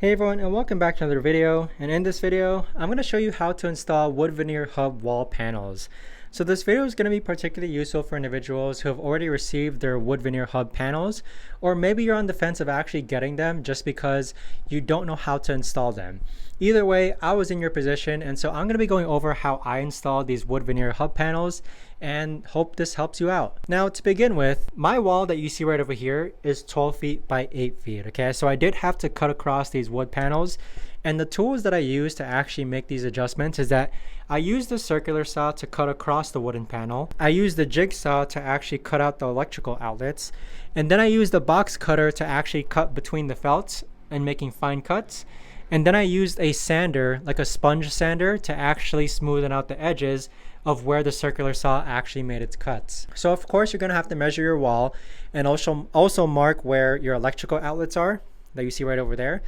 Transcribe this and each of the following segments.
Hey everyone, and welcome back to another video. And in this video, I'm going to show you how to install wood veneer hub wall panels. So this video is going to be particularly useful for individuals who have already received their wood veneer hub panels, or maybe you're on the fence of actually getting them just because you don't know how to install them. Either way, I was in your position, and so I'm going to be going over how I installed these wood veneer hub panels and hope this helps you out. Now, to begin with, my wall that you see right over here is 12 feet by 8 feet, okay? So I did have to cut across these wood panels, and the tools that I use to actually make these adjustments is that I use the circular saw to cut across the wooden panel. I use the jigsaw to actually cut out the electrical outlets, and then I use the box cutter to actually cut between the felts and making fine cuts. And then I used a sander, like a sponge sander, to actually smoothen out the edges of where the circular saw actually made its cuts. So of course you're gonna have to measure your wall and also mark where your electrical outlets are that you see right over there.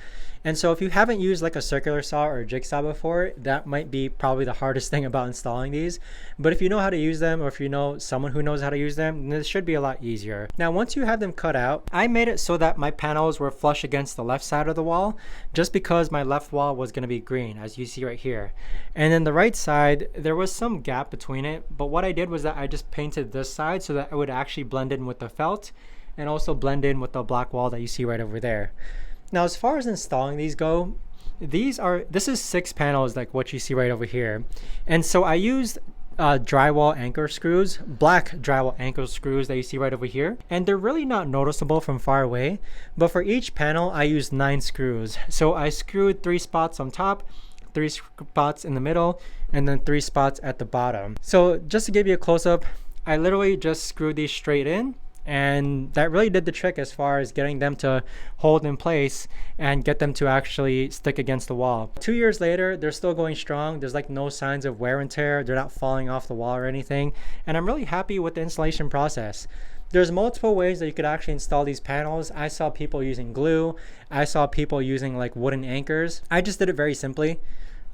And so if you haven't used like a circular saw or a jigsaw before, that might be probably the hardest thing about installing these. But if you know how to use them, or if you know someone who knows how to use them, this should be a lot easier. Now, once you have them cut out, I made it so that my panels were flush against the left side of the wall, just because my left wall was gonna be green, as you see right here. And then the right side, there was some gap between it, but what I did was that I just painted this side so that it would actually blend in with the felt and also blend in with the black wall that you see right over there. Now, as far as installing these go, this is 6 panels like what you see right over here. And so I used drywall anchor screws, black drywall anchor screws that you see right over here. And they're really not noticeable from far away, but for each panel, I used 9 screws. So I screwed 3 spots on top, 3 spots in the middle, and then 3 spots at the bottom. So just to give you a close-up, I literally just screwed these straight in, and that really did the trick as far as getting them to hold in place and get them to actually stick against the wall. 2 years later, they're still going strong. There's like no signs of wear and tear. They're not falling off the wall or anything. And I'm really happy with the installation process. There's multiple ways that you could actually install these panels. I saw people using glue. I saw people using like wooden anchors. I just did it very simply.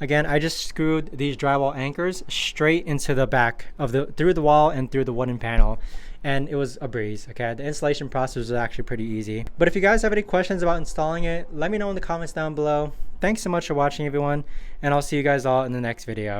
Again, I just screwed these drywall anchors straight into the back of through the wall and through the wooden panel. And it was a breeze, okay? The installation process was actually pretty easy. But if you guys have any questions about installing it, let me know in the comments down below. Thanks so much for watching, everyone, and I'll see you guys all in the next video.